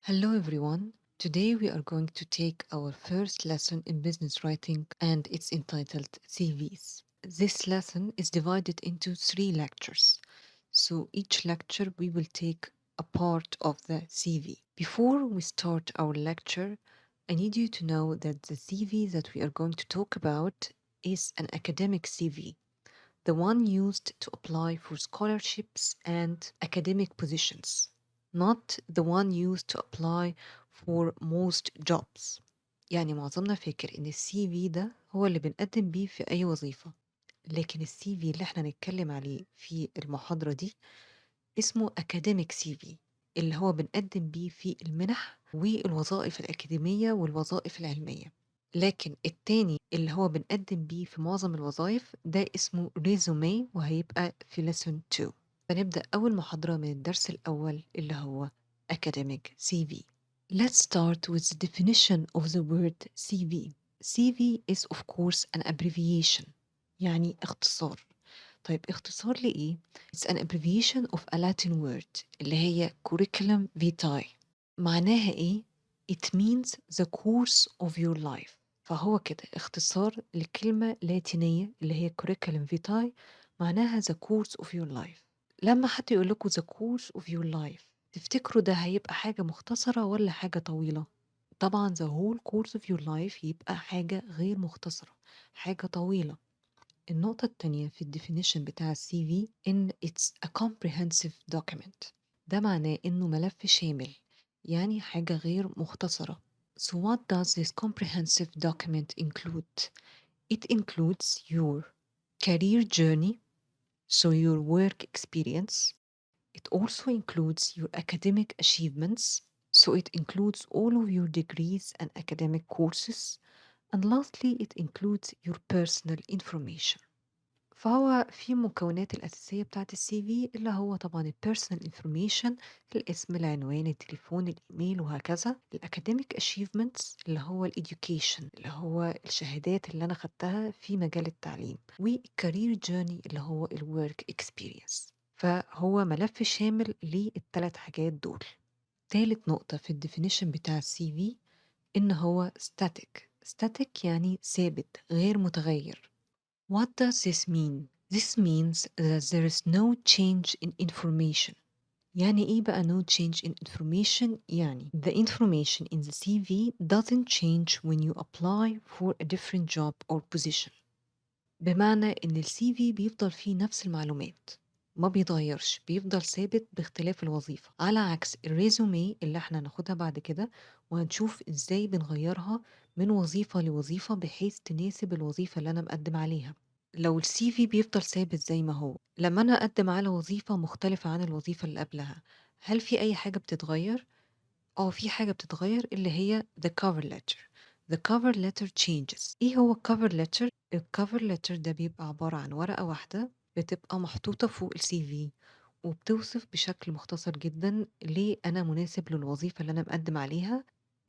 Hello everyone. Today we are going to take our first lesson in business writing and it's entitled CVs. This lesson is divided into three lectures. So each lecture we will take a part of the CV. Before we start our lecture, I need you to know that the CV that we are going to talk about is an academic CV, the one used to apply for scholarships and academic positions, not the one used to apply for most jobs. يعني معظمنا فاكر إن السي في ده هو اللي بنقدم بيه في أي وظيفة، لكن السي في اللي احنا هنتكلم عليه في المحاضرة دي اسمه academic CV، اللي هو بنقدم بيه في المنح والوظائف الأكاديمية والوظائف العلمية. لكن التاني اللي هو بنقدم بيه في معظم الوظائف ده اسمه ريزومي وهيبقى في lesson 2. فنبدأ أول محاضرة من الدرس الأول اللي هو academic CV. Let's start with the definition of the word CV. CV is of course an abbreviation، يعني اختصار. طيب اختصار لإيه؟ It's an abbreviation of a Latin word اللي هي curriculum vitae. معناها إيه؟ It means the course of your life. فهو كده اختصار لكلمة لاتينية اللي هي curriculum vitae، معناها the course of your life. لما حد يقول لكم the course of your life تفتكروا ده هيبقى حاجة مختصرة ولا حاجة طويلة؟ طبعا the whole course of your life يبقى حاجة غير مختصرة، حاجة طويلة. النقطة التانية في الديفينيشن بتاع السي في إن it's a comprehensive document. ده معناه إنه ملف شامل، يعني حاجة غير مختصرة. So what does this comprehensive document include? It includes your career journey, so your work experience. It also includes your academic achievements, so it includes all of your degrees and academic courses. And lastly, it includes your personal information. فهو في المكونات الأساسية بتاعة السي في اللي هو طبعا البيرسونال انفورميشن، الاسم، العنوان، التليفون، الإيميل وهكذا. الأكاديميك أشيفمنتس اللي هو الإديوكيشن، اللي هو الشهادات اللي أنا خدتها في مجال التعليم، والكارير جيرني اللي هو الورك اكسبيرينس. فهو ملف شامل للثلاث حاجات دول. تالت نقطة في الديفينيشن بتاع السي في إن هو static يعني ثابت غير متغير. What does this mean? This means that there is no change in information. يعني إيه بقى no change in information؟ يعني the information in the CV doesn't change when you apply for a different job or position. بمعنى إن ال CV بيفضل فيه نفس المعلومات، ما بيتغيرش، بيفضل ثابت باختلاف الوظيفة، على عكس الريزومي اللي احنا هناخدها بعد كده وهنشوف ازاي بنغيرها من وظيفة لوظيفة بحيث تناسب الوظيفة اللي أنا مقدم عليها. لو السي في بيفضل ثابت زي ما هو، لما أنا أقدم على وظيفة مختلفة عن الوظيفة اللي قبلها، هل في أي حاجة بتتغير؟ في حاجة بتتغير اللي هي the cover letter. The cover letter changes. إيه هو cover letter؟ الcover letter ده بيبقى عبارة عن ورقة واحدة بتبقى محطوطة فوق السي في وبتوصف بشكل مختصر جدا ليه أنا مناسب للوظيفة اللي أنا مقدم عليها،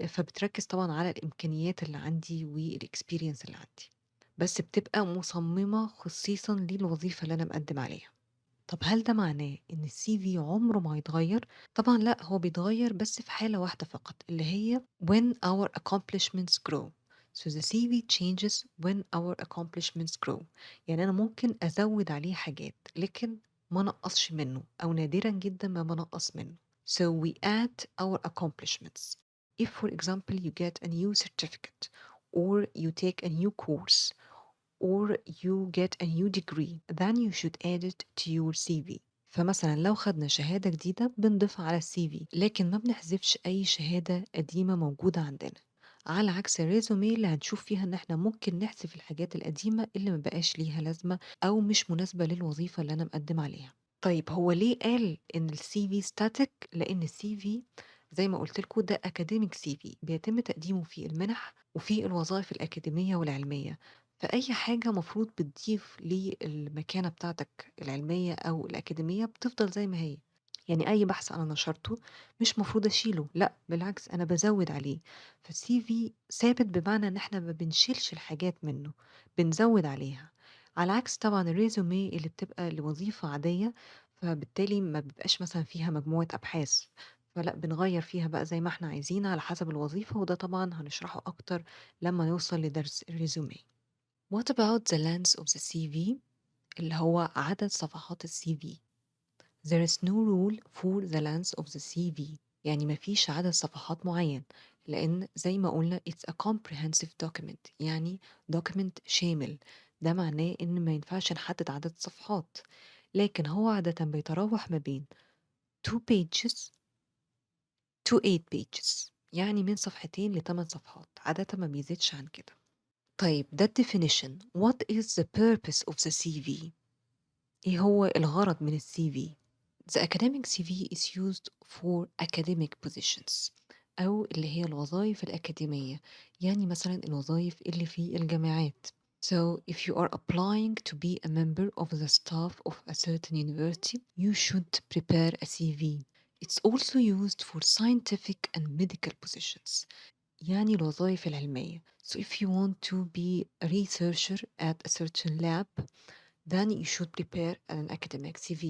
فبتركز طبعا على الإمكانيات اللي عندي والإكسبيرينس اللي عندي، بس بتبقى مصممة خصيصا للوظيفة اللي أنا مقدم عليها. طب هل ده معناه إن السي في عمره ما هيتغير؟ طبعا لا، هو بيتغير بس في حالة واحدة فقط اللي هي when our accomplishments grow. So the CV changes when our accomplishments grow. يعني أنا ممكن أزود عليه حاجات لكن ما نقصش منه، أو نادرا جدا ما بنقص منه. So we add our accomplishments. If for example you get a new certificate or you take a new course or you get a new degree, then you should add it to your CV. فمثلا لو خدنا شهادة جديدة بنضيفها على السي في، لكن ما بنحذفش أي شهادة قديمة موجودة عندنا، على عكس الريزومي اللي هنشوف فيها إن احنا ممكن نحذف الحاجات القديمة اللي ما بقاش ليها لازمة أو مش مناسبة للوظيفة اللي أنا مقدم عليها. طيب هو ليه قال إن السي في ستاتيك؟ لأن السي في زي ما قلت لكم ده أكاديميك سي في بيتم تقديمه في المنح وفي الوظائف الأكاديمية والعلمية، فأي حاجة مفروض بتضيف للمكانة بتاعتك العلمية أو الأكاديمية بتفضل زي ما هي. يعني أي بحث أنا نشرته مش مفروض أشيله، لأ بالعكس أنا بزود عليه. فالسي في ثابت بمعنى إن احنا ما بنشيلش الحاجات منه، بنزود عليها، على عكس طبعا الريزومي اللي بتبقى لوظيفة عادية، فبالتالي ما بيبقاش مثلا فيها مجموعة أبحاث، فلأ بنغيّر فيها بقى زي ما إحنا عايزين على حسب الوظيفة، وده طبعًا هنشرحه أكتر لمّا نوصل لدرس الريزوميه. What about the length of the CV؟ اللي هو عدد صفحات الCV. There is no rule for the length of the CV. يعني ما فيش عدد صفحات معين، لأن زي ما قلنا it's a comprehensive document، يعني document شامل. ده معناه إن ما ينفعش نحدد عدد الصفحات، لكن هو عادة بيتراوح ما بين 2 pages to 8 pages، يعني من صفحتين ل8 صفحات، عادة ما بيزيدش عن كده. طيب ده definition. What is the purpose of the CV؟ إيه هو الغرض من الCV؟ The academic CV is used for academic positions، أو اللي هي الوظائف الأكاديمية، يعني مثلا الوظائف اللي في الجامعات. So if you are applying to be a member of the staff of a certain university, you should prepare a CV. It's also used for scientific and medical positions، يعني الوظائف العلمية. So if you want to be a researcher at a certain lab, then you should prepare an academic CV.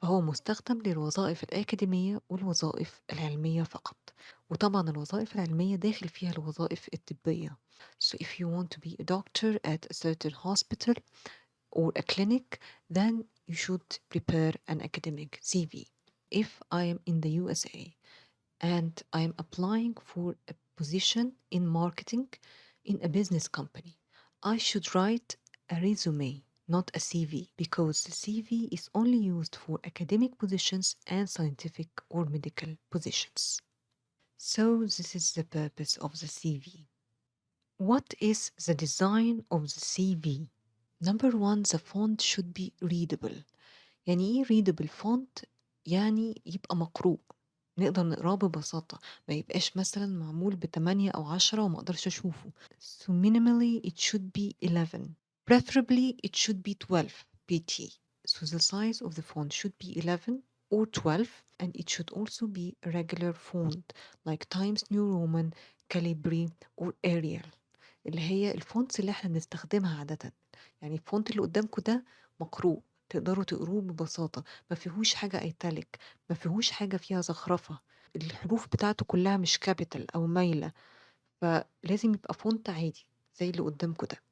فهو مستخدم للوظائف الأكاديمية والوظائف العلمية فقط، وطبعا الوظائف العلمية داخل فيها الوظائف الطبية. So if you want to be a doctor at a certain hospital or a clinic, then you should prepare an academic CV. If I am in the USA and I am applying for a position in marketing in a business company, I should write a resume, not a CV, because the CV is only used for academic positions and scientific or medical positions. So, this is the purpose of the CV. What is the design of the CV? Number one, the font should be readable. يعني إيه readable font؟ يعني يبقى مقروء، نقدر نقراه ببساطة، ما يبقاش مثلًا معمول ب8 أو 10 وما أقدرش أشوفه. So minimally it should be 11. Preferably it should be 12 pt. So the size of the font should be 11 or 12, and it should also be a regular font like Times New Roman, Calibri or Arial، اللي هي الfonts اللي إحنا بنستخدمها عادةً. يعني الfont اللي قدامكم ده مقروء، تقدروا تقروه ببساطة، ما فيهوش حاجة italic، ما فيهوش حاجة فيها زخرفة، الحروف بتاعته كلها مش capital أو مايلة، فلازم يبقى font عادي زي اللي قدامكم ده.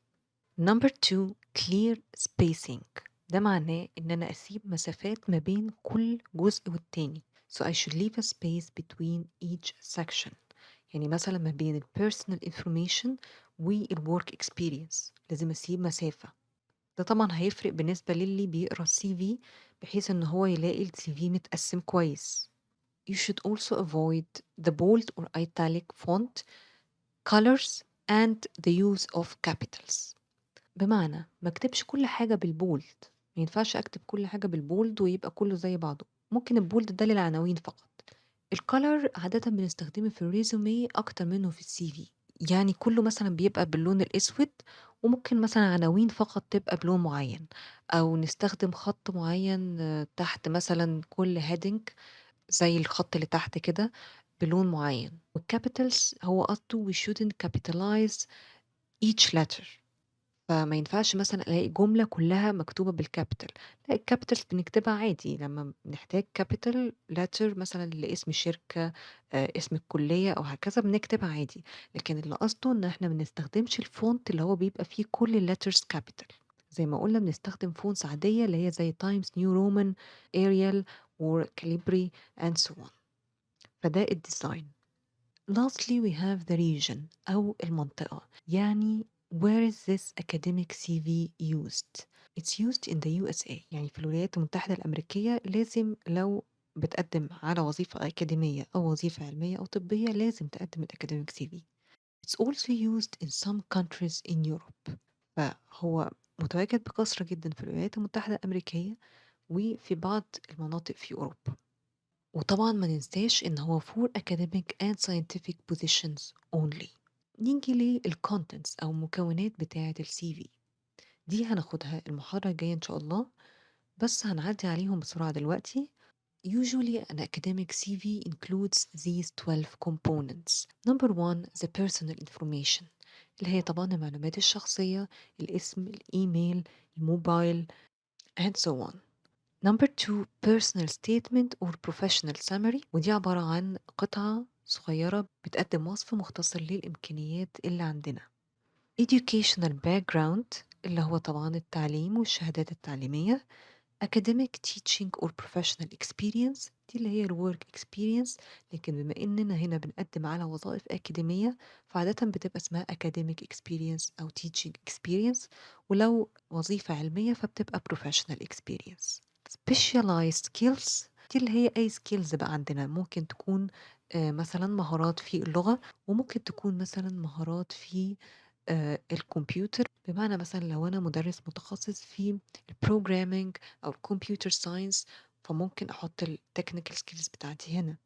Number 2، clear spacing. ده معناه إن أنا أسيب مسافات ما بين كل جزء والتاني. So I should leave a space between each section. يعني مثلا ما بين ال personal information وال work experience لازم أسيب مسافة. ده طبعا هيفرق بالنسبة للي بيقرأ CV، بحيث إن هو يلاقي ال CV متقسم كويس. You should also avoid the bold or italic font colors and the use of capitals. بمعنى ما اكتبش كل حاجة بالبولد، ما ينفعش أكتب كل حاجة بالبولد ويبقى كله زي بعضه. ممكن البولد ده للعناوين فقط. الcolor عادةً بنستخدمه في الريزومي أكتر منه في الCV، يعني كله مثلًا بيبقى باللون الأسود، وممكن مثلًا عناوين فقط تبقى بلون معين، أو نستخدم خط معين تحت مثلًا كل heading زي الخط اللي تحت كده بلون معين. والcapitals هو قصده we shouldn't capitalize each letter. فما ينفعش مثلًا ألاقي جملة كلّها مكتوبة بالcapital، لأ الcapitals بنكتبها عادي لمّا بنحتاج capital letter مثلًا لاسم شركة، اسم الكلية أو هكذا بنكتبها عادي، لكن اللي قصده إن إحنا ما بنستخدمش الfont اللي هو بيبقى فيه كل الletters capital، زي ما قُلنا بنستخدم fonts عادية اللي هي زي Times New Roman, Arial or Calibri and so on. فده الdesign. Lastly we have the region أو المنطقة، يعني where is this academic CV used؟ It's used in the USA، يعني في الولايات المتحدة الأمريكية لازم لو بتقدم على وظيفة أكاديمية أو وظيفة علمية أو طبية لازم تقدم الأكاديميك CV. It's also used in some countries in Europe، فهو متواجد بكثرة جدا في الولايات المتحدة الأمريكية وفي بعض المناطق في أوروبا. وطبعًا ما ننساش إن هو for academic and scientific positions only. نيجي للcontents أو المكونات بتاعة الCV، دي هناخدها المحاضرة الجاية إن شاء الله، بس هنعدي عليهم بسرعة دلوقتي. Usually an academic CV includes these 12 components. Number one the personal information، اللي هي طبعًا المعلومات الشخصية، الاسم، الإيميل، الموبايل and so on. Number two, personal statement or professional summary، ودي عبارة عن قطعة صغيرة بتقدم وصف مختصر للإمكانيات اللي عندنا. educational background اللي هو طبعا التعليم والشهادات التعليمية. academic teaching or professional experience دي اللي هي ال work experience، لكن بما إننا هنا بنقدم على وظائف أكاديمية فعادة بتبقى اسمها academic experience أو teaching experience، ولو وظيفة علمية فبتبقى professional experience. specialized skills دي اللي هي أي skills بقى عندنا، ممكن تكون مثلا مهارات في اللغة، وممكن تكون مثلا مهارات في الكمبيوتر، بمعنى مثلا لو أنا مدرس متخصص في البروجرامينج أو الكمبيوتر ساينس فممكن أحط التكنيكال سكيلز بتاعتي هنا.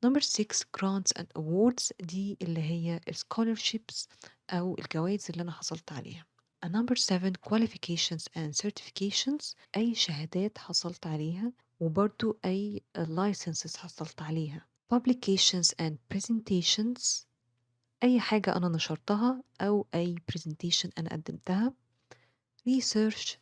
Number 6 grants and awards دي اللي هي scholarships أو الجوائز اللي أنا حصلت عليها. And number 7 qualifications and certifications أي شهادات حصلت عليها، وبرضو أي licenses حصلت عليها. publications and presentations أي حاجة أنا نشرتها أو أي presentation أنا قدمتها. research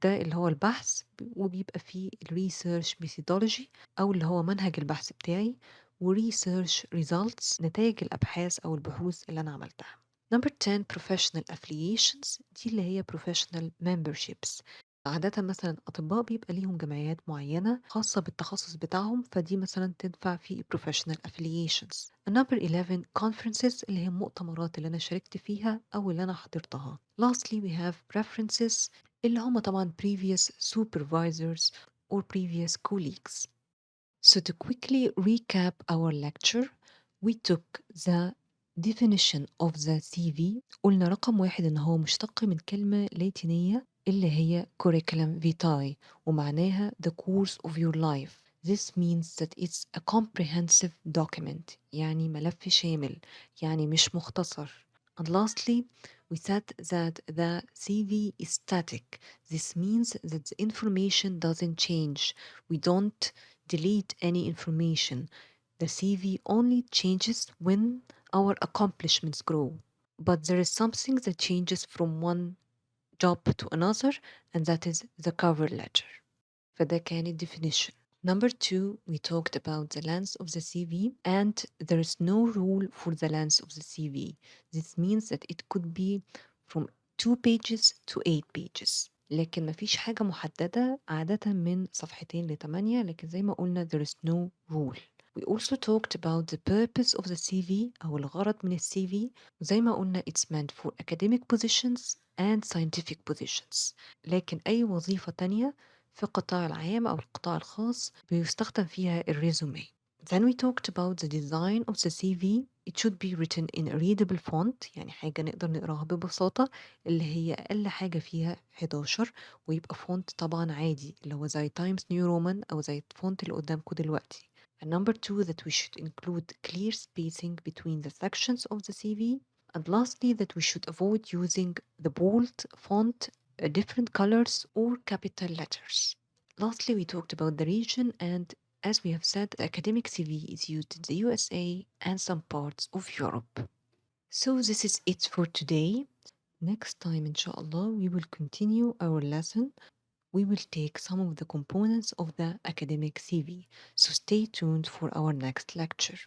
ده اللي هو البحث وبيبقى فيه ال research methodology أو اللي هو منهج البحث بتاعي، و research results نتائج الأبحاث أو البحوث اللي أنا عملتها. Number 10 professional affiliations دي اللي هي professional memberships، عادة مثلا أطباء بيبقى ليهم جمعيات معينة خاصة بالتخصص بتاعهم، فدي مثلا تنفع في professional affiliations. Number 11 conferences اللي هي المؤتمرات اللي أنا شاركت فيها أو اللي أنا حضرتها. Lastly we have preferences اللي هم طبعا previous supervisors or previous colleagues. So to quickly recap our lecture, we took the definition of the CV. قلنا رقم واحد إن هو مشتق من كلمة لاتينية اللي هي curriculum vitae ومعناها the course of your life. This means that it's a comprehensive document، يعني ملف شامل، يعني مش مختصر. And lastly, we said that the CV is static. This means that the information doesn't change. We don't delete any information. The CV only changes when our accomplishments grow. But there is something that changes from one job to another, and that is the cover letter. فده كانت definition. Number two, we talked about the length of the CV, and there is no rule for the length of the CV. This means that it could be from 2 pages to 8 pages. لكن مفيش حاجة محددة، عادة من صفحتين ل8، لكن زي ما قلنا there is no rule. We also talked about the purpose of the CV أو الغرض من ال CV، وزي ما قلنا it's meant for academic positions and scientific positions، لكن أي وظيفة تانية في القطاع العام أو القطاع الخاص بيستخدم فيها الريزومي. Then we talked about the design of the CV. It should be written in a readable font، يعني حاجة نقدر نقراها ببساطة، اللي هي أقل حاجة فيها 11، ويبقى فونت طبعا عادي اللي هو زي Times New Roman أو زي الفونت اللي قدامكم دلوقتي. And number two, that we should include clear spacing between the sections of the CV. And lastly, that we should avoid using the bold font, different colors, or capital letters. Lastly, we talked about the region, and as we have said, the academic CV is used in the USA and some parts of Europe. So this is it for today. Next time, inshallah, we will continue our lesson. We will take some of the components of the academic CV. So stay tuned for our next lecture.